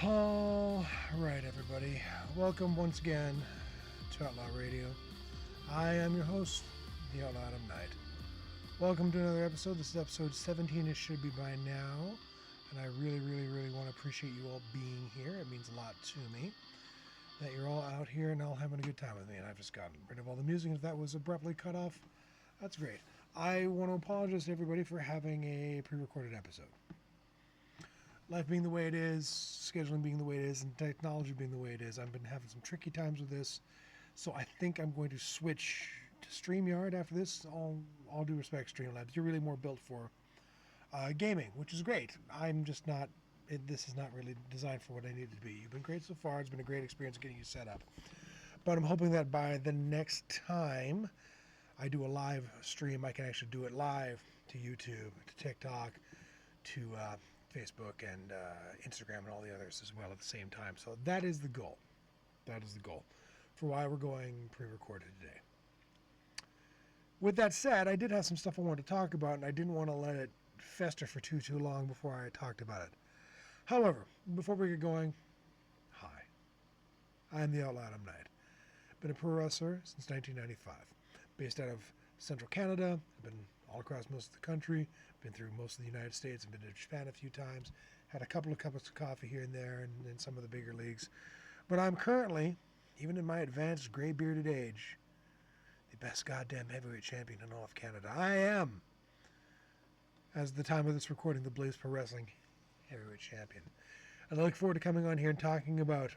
All right, everybody. Welcome once again to Outlaw Radio. I am your host, the Outlaw Adam Knight. Welcome to another episode. This is episode 17. It should be by now. And I really want to appreciate you all being here. It means a lot to me that you're all out here and all having a good time with me. And I've just gotten rid of all the music. If that was abruptly cut off, that's great. I want to apologize to everybody for having a pre-recorded episode. Life being the way it is, scheduling being the way it is, and technology being the way it is, I've been having some tricky times with this. So I think I'm going to switch to StreamYard after this. All due respect, Streamlabs. You're really more built for gaming, which is great. I'm just not, this is not really designed for what I need it to be. You've been great so far. It's been a great experience getting you set up. But I'm hoping that by the next time I do a live stream, I can actually do it live to YouTube, to TikTok, to Facebook and Instagram and all the others as well at the same time. So that is the goal. That is the goal for why we're going pre-recorded today. With that said, I did have some stuff I wanted to talk about, and I didn't want to let it fester for too long before I talked about it. However, before we get going, hi. I'm the Outlaw Adam Knight. Been a pro wrestler since 1995. Based out of Central Canada. I've been all across most of the country. Been through most of the United States. I've been to Japan a few times. Had a couple of cups of coffee here and there and in some of the bigger leagues. But I'm currently, even in my advanced gray bearded age, the best goddamn heavyweight champion in all of Canada. I am, as the time of this recording, the Blaze Pro Wrestling heavyweight champion. And I look forward to coming on here and talking about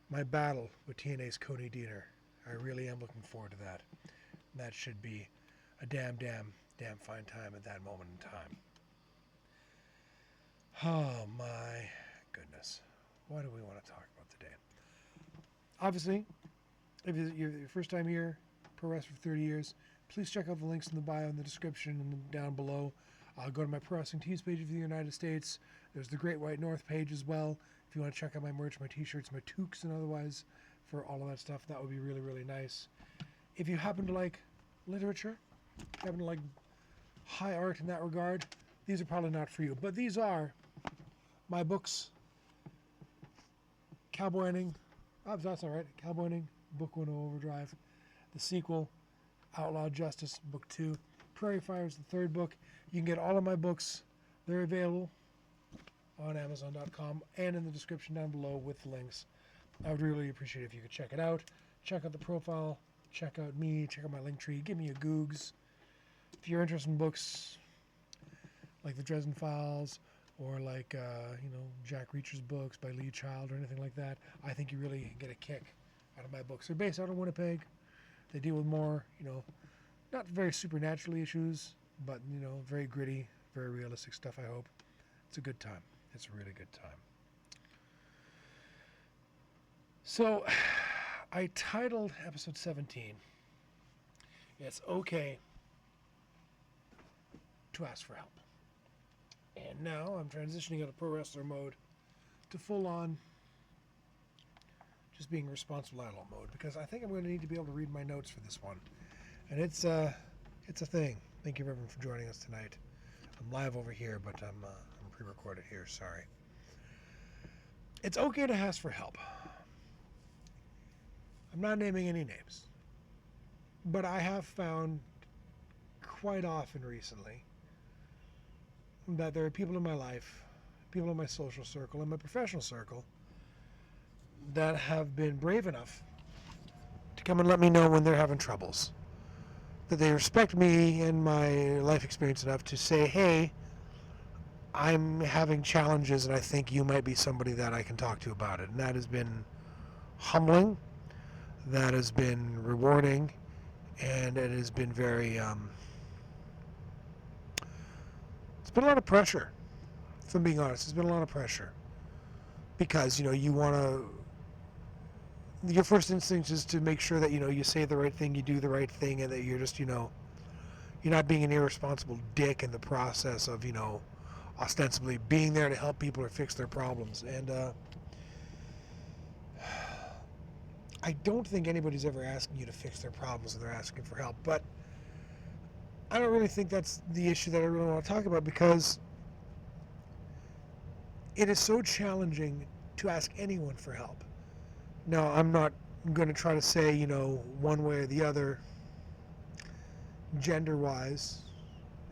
my battle with TNA's Cody Deaner. I really am looking forward to that. And that should be a damn fine time at that moment in time. Oh my goodness. What do we want to talk about today? Obviously, if you're your first time here, pro wrestler for 30 years, please check out the links in the bio in the description and down below. Go to my Pro Wrestling Tees page for the United States. There's the Great White North page as well. If you want to check out my merch, my t-shirts, my toques, and otherwise for all of that stuff, that would be really nice. If you happen to like literature, happen to like high art in that regard, these are probably not for you. But these are my books. Cowboying, that's all right. Cowboying, Book 1 Overdrive. The sequel, Outlaw Justice, Book 2. Prairie Fire is the third book. You can get all of my books. They're available on Amazon.com and in the description down below with the links. I would really appreciate it if you could check it out. Check out the profile. Check out me. Check out my link tree. Give me a googs. If you're interested in books like the Dresden Files or like, Jack Reacher's books by Lee Child or anything like that, I think you really get a kick out of my books. They're based out of Winnipeg. They deal with more, not very supernatural issues, but, very gritty, very realistic stuff, I hope. It's a good time. It's a really good time. So, I titled episode 17, It's Okay to Ask for Help. And now I'm transitioning out of pro wrestler mode to full on just being responsible adult mode, because I think I'm going to need to be able to read my notes for this one. And it's a thing. Thank you everyone for joining us tonight. I'm live over here, but I'm pre-recorded here, sorry. It's okay to ask for help. I'm not naming any names, but I have found quite often recently that there are people in my life, people in my social circle, in my professional circle, that have been brave enough to come and let me know when they're having troubles. That they respect me and my life experience enough to say, hey, I'm having challenges and I think you might be somebody that I can talk to about it. And that has been humbling. That has been rewarding. And it has been very, it's been a lot of pressure, if I'm being honest. It's been a lot of pressure. Because, you want to, your first instinct is to make sure that, you say the right thing, you do the right thing, and that you're just, you're not being an irresponsible dick in the process of, ostensibly being there to help people or fix their problems. And I don't think anybody's ever asking you to fix their problems when they're asking for help. But I don't really think that's the issue that I really want to talk about, because it is so challenging to ask anyone for help. Now, I'm not going to try to say, one way or the other, gender-wise,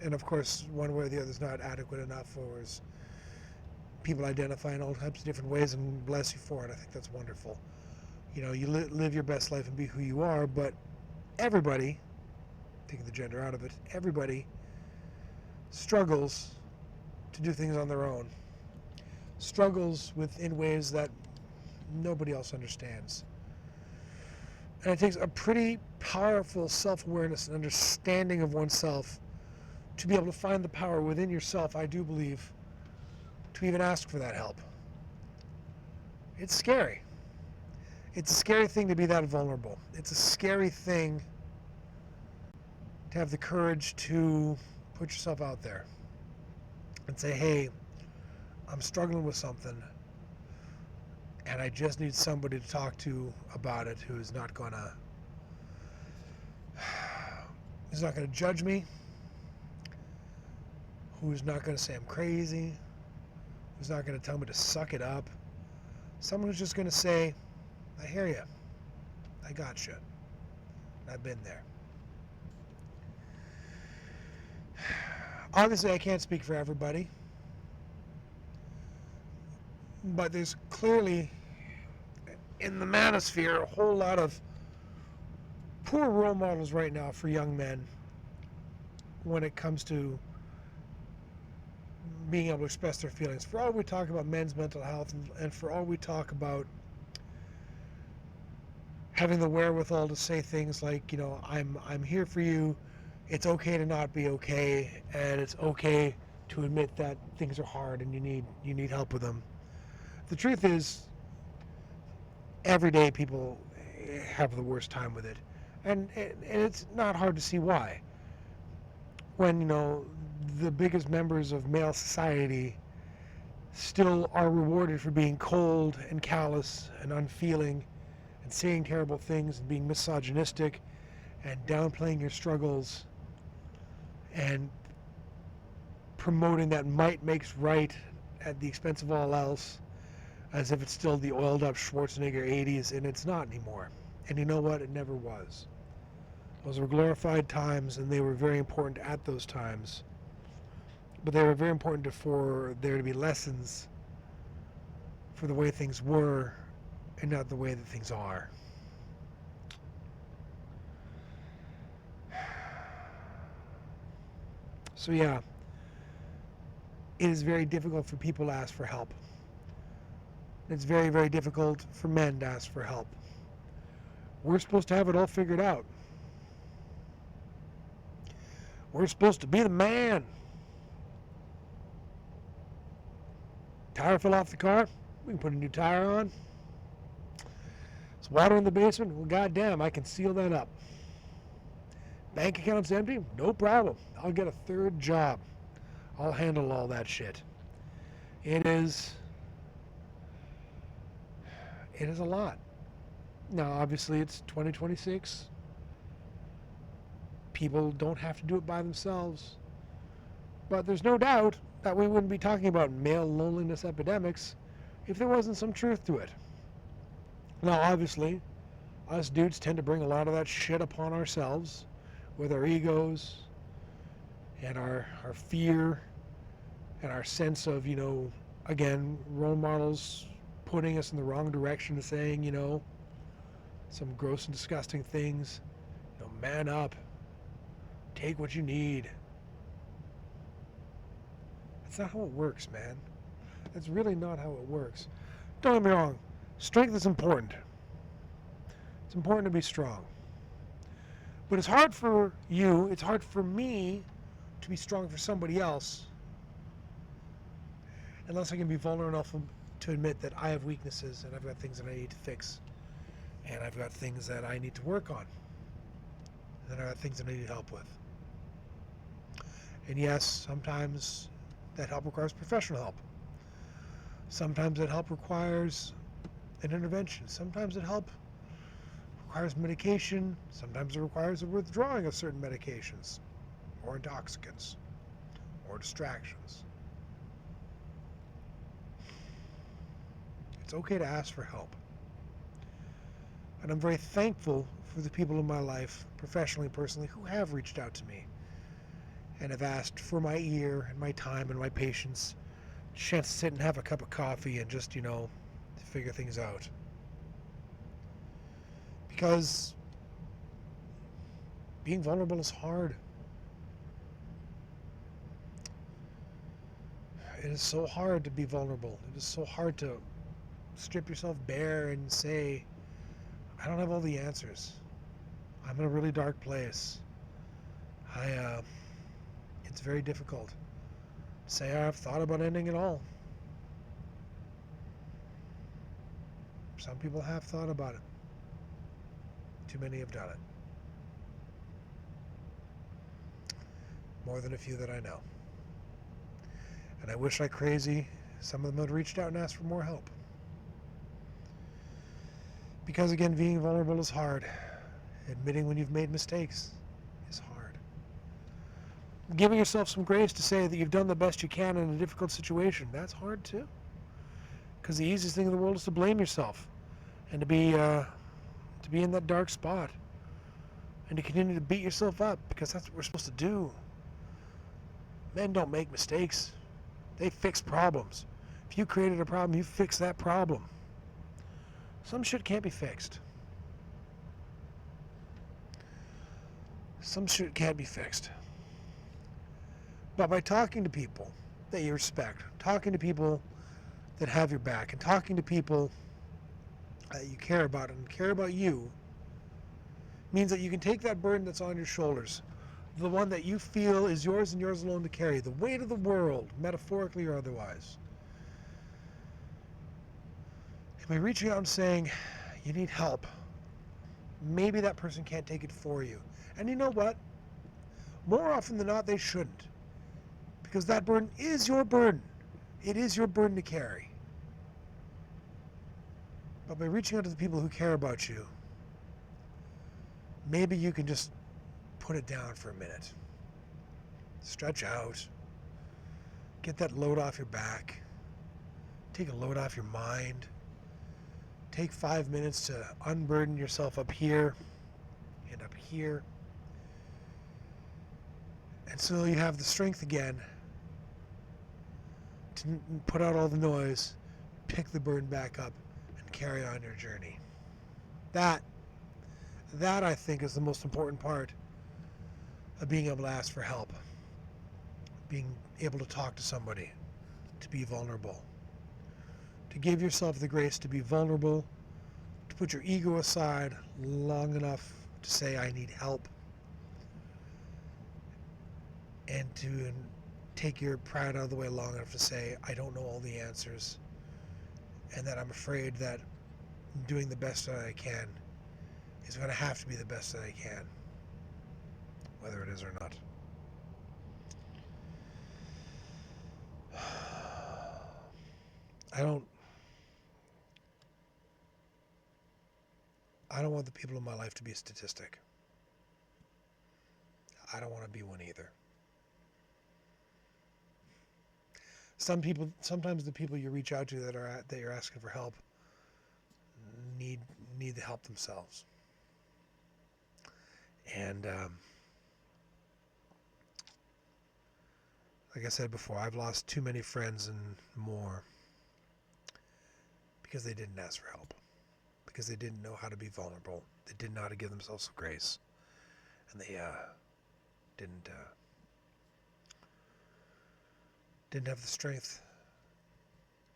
and of course, one way or the other is not adequate enough, or is people identify in all types of different ways, and bless you for it. I think that's wonderful. You live your best life and be who you are, but everybody, taking the gender out of it, everybody struggles to do things on their own. Struggles in ways that nobody else understands. And it takes a pretty powerful self-awareness and understanding of oneself to be able to find the power within yourself, I do believe, to even ask for that help. It's scary. It's a scary thing to be that vulnerable. It's a scary thing to have the courage to put yourself out there and say, hey, I'm struggling with something, and I just need somebody to talk to about it who's not gonna judge me, who's not gonna say I'm crazy, who's not gonna tell me to suck it up. Someone who's just gonna say, I hear you, I got you, I've been there. Obviously, I can't speak for everybody, but there's clearly in the manosphere a whole lot of poor role models right now for young men when it comes to being able to express their feelings. For all we talk about men's mental health, and for all we talk about having the wherewithal to say things like, I'm here for you, it's okay to not be okay, and it's okay to admit that things are hard and you need help with them. The truth is, every day people have the worst time with it, and it's not hard to see why. When the biggest members of male society still are rewarded for being cold and callous and unfeeling and saying terrible things and being misogynistic and downplaying your struggles and promoting that might makes right at the expense of all else, as if it's still the oiled up Schwarzenegger 80s, and it's not anymore. And you know what? It never was. Those were glorified times, and they were very important at those times. But they were very important for there to be lessons for the way things were and not the way that things are. So yeah, it is very difficult for people to ask for help. It's very, very difficult for men to ask for help. We're supposed to have it all figured out. We're supposed to be the man. Tire fell off the car, we can put a new tire on. There's water in the basement, well goddamn, I can seal that up. Bank account's empty, no problem. I'll get a third job. I'll handle all that shit. It is a lot. Now, obviously, it's 2026. People don't have to do it by themselves. But there's no doubt that we wouldn't be talking about male loneliness epidemics if there wasn't some truth to it. Now, obviously, us dudes tend to bring a lot of that shit upon ourselves with our egos and our fear and our sense of, again, role models putting us in the wrong direction and saying, some gross and disgusting things. Man up. Take what you need. That's not how it works, man. That's really not how it works. Don't get me wrong. Strength is important. It's important to be strong. But it's hard for you, it's hard for me to be strong for somebody else unless I can be vulnerable enough to admit that I have weaknesses and I've got things that I need to fix and I've got things that I need to work on and then I've got things that I need help with. And yes, sometimes that help requires professional help. Sometimes that help requires an intervention. Sometimes that help requires medication. Sometimes it requires a withdrawing of certain medications or intoxicants or distractions. It's okay to ask for help. And I'm very thankful for the people in my life, professionally and personally, who have reached out to me and have asked for my ear and my time and my patience, a chance to sit and have a cup of coffee and just, to figure things out. Because being vulnerable is hard. It is so hard to be vulnerable. It is so hard to strip yourself bare and say, I don't have all the answers. I'm in a really dark place. It's very difficult to say I've thought about ending it all. Some people have thought about it. Too many have done it. More than a few that I know. And I wish like crazy some of them had reached out and asked for more help. Because again, being vulnerable is hard. Admitting when you've made mistakes is hard. Giving yourself some grace to say that you've done the best you can in a difficult situation, that's hard too. Because the easiest thing in the world is to blame yourself and to be in that dark spot and to continue to beat yourself up, because that's what we're supposed to do. Men don't make mistakes. They fix problems. If you created a problem, you fix that problem. Some shit can't be fixed. Some shit can't be fixed. But by talking to people that you respect, talking to people that have your back, and talking to people that you care about and care about you, means that you can take that burden that's on your shoulders, the one that you feel is yours and yours alone to carry, the weight of the world, metaphorically or otherwise. And by reaching out and saying, you need help, maybe that person can't take it for you. And you know what? More often than not, they shouldn't. Because that burden is your burden. It is your burden to carry. But by reaching out to the people who care about you, maybe you can just put it down for a minute. Stretch out. Get that load off your back. Take a load off your mind. Take 5 minutes to unburden yourself up here and up here. And so you have the strength again to put out all the noise, pick the burden back up, and carry on your journey. That I think is the most important part of being able to ask for help. Being able to talk to somebody, to be vulnerable. To give yourself the grace to be vulnerable, to put your ego aside long enough to say, I need help. And to take your pride out of the way long enough to say, I don't know all the answers, and that I'm afraid that doing the best that I can is going to have to be the best that I can, whether it is or not. I don't want the people in my life to be a statistic. I don't want to be one either. Sometimes the people you reach out to that you're asking for help need the help themselves. And like I said before, I've lost too many friends and more because they didn't ask for help, because they didn't know how to be vulnerable. They didn't know how to give themselves some grace, and they didn't have the strength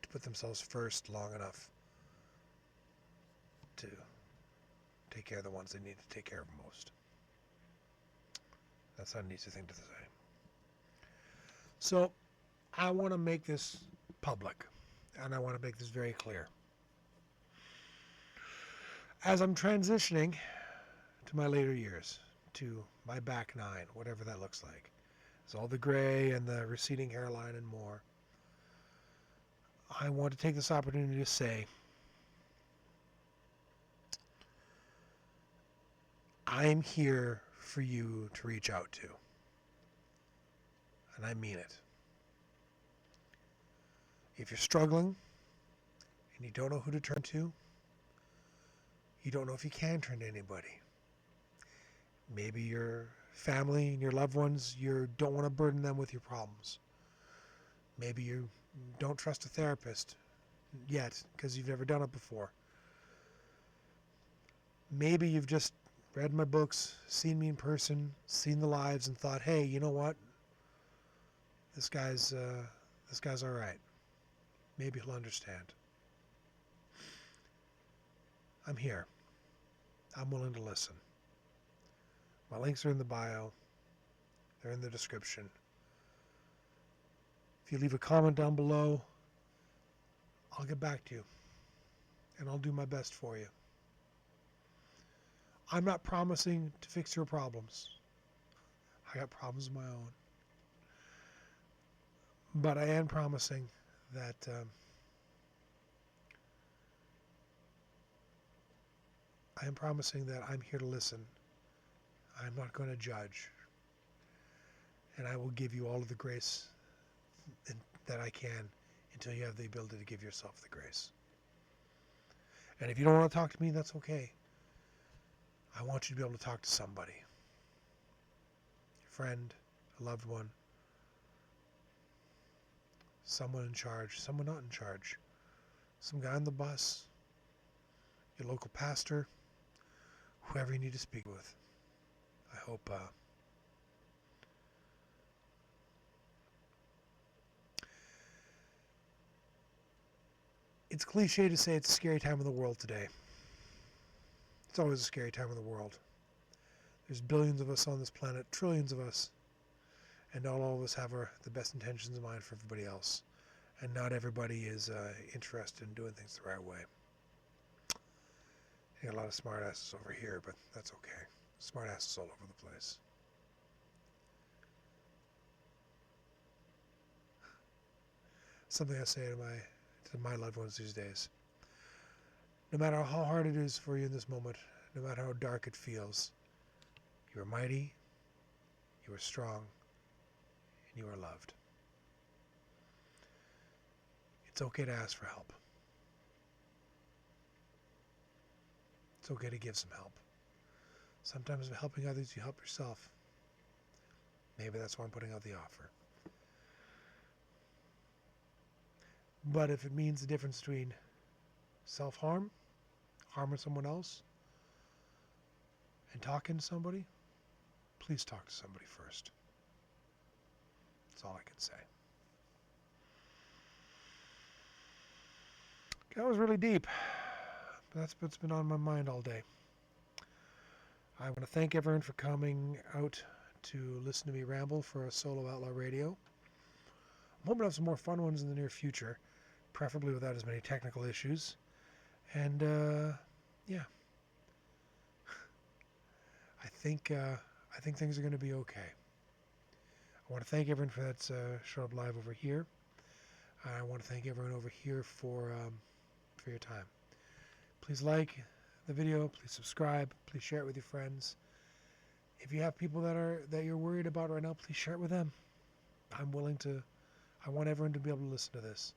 to put themselves first long enough to take care of the ones they need to take care of most. That's not an easy thing to say. So I want to make this public, and I want to make this very clear. As I'm transitioning to my later years, to my back nine, whatever that looks like, it's all the gray and the receding hairline and more, I want to take this opportunity to say, I'm here for you to reach out to. And I mean it. If you're struggling, and you don't know who to turn to, you don't know if you can turn to anybody. Maybe your family and your loved ones, you don't want to burden them with your problems. Maybe you don't trust a therapist yet because you've never done it before. Maybe you've just read my books, seen me in person, seen the lives, and thought, hey, you know what? This guy's all right. Maybe he'll understand. I'm here. I'm willing to listen. My links are in the bio. They're in the description. If you leave a comment down below, I'll get back to you. And I'll do my best for you. I'm not promising to fix your problems. I got problems of my own. But I am promising that I'm here to listen. I'm not going to judge. And I will give you all of the grace that I can until you have the ability to give yourself the grace. And if you don't want to talk to me, that's okay. I want you to be able to talk to somebody. Your friend, a loved one, someone in charge, someone not in charge, some guy on the bus, your local pastor, whoever you need to speak with. I hope it's cliche to say it's a scary time in the world today. It's always a scary time in the world. There's billions of us on this planet, trillions of us, and not all of us have the best intentions in mind for everybody else. And not everybody is interested in doing things the right way. You got a lot of smart asses over here, but that's okay. Smart asses all over the place. Something I say to my loved ones these days. No matter how hard it is for you in this moment, no matter how dark it feels, you are mighty, you are strong, and you are loved. It's okay to ask for help. It's okay to give some help. Sometimes by helping others, you help yourself. Maybe that's why I'm putting out the offer. But if it means the difference between self-harm, harming someone else, and talking to somebody, please talk to somebody first. That's all I can say. That was really deep. That's what's been on my mind all day. I want to thank everyone for coming out to listen to me ramble for a solo Outlaw Radio. I'm hoping to have some more fun ones in the near future, preferably without as many technical issues. And yeah, I think things are going to be okay. I want to thank everyone that's showed up live over here. I want to thank everyone over here for your time. Please like the video. Please subscribe. Please share it with your friends. If you have people that you're worried about right now, please share it with them. I want everyone to be able to listen to this.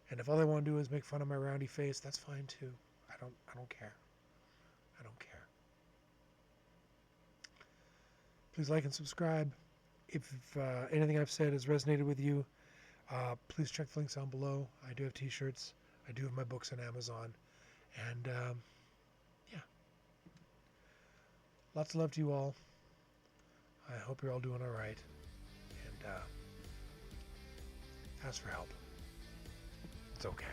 And if all they want to do is make fun of my roundy face, that's fine too. I don't care. I don't care. Please like and subscribe. If anything I've said has resonated with you, please check the links down below. I do have t-shirts. I do have my books on Amazon. And yeah. Lots of love to you all. I hope you're all doing all right. And ask for help. It's okay.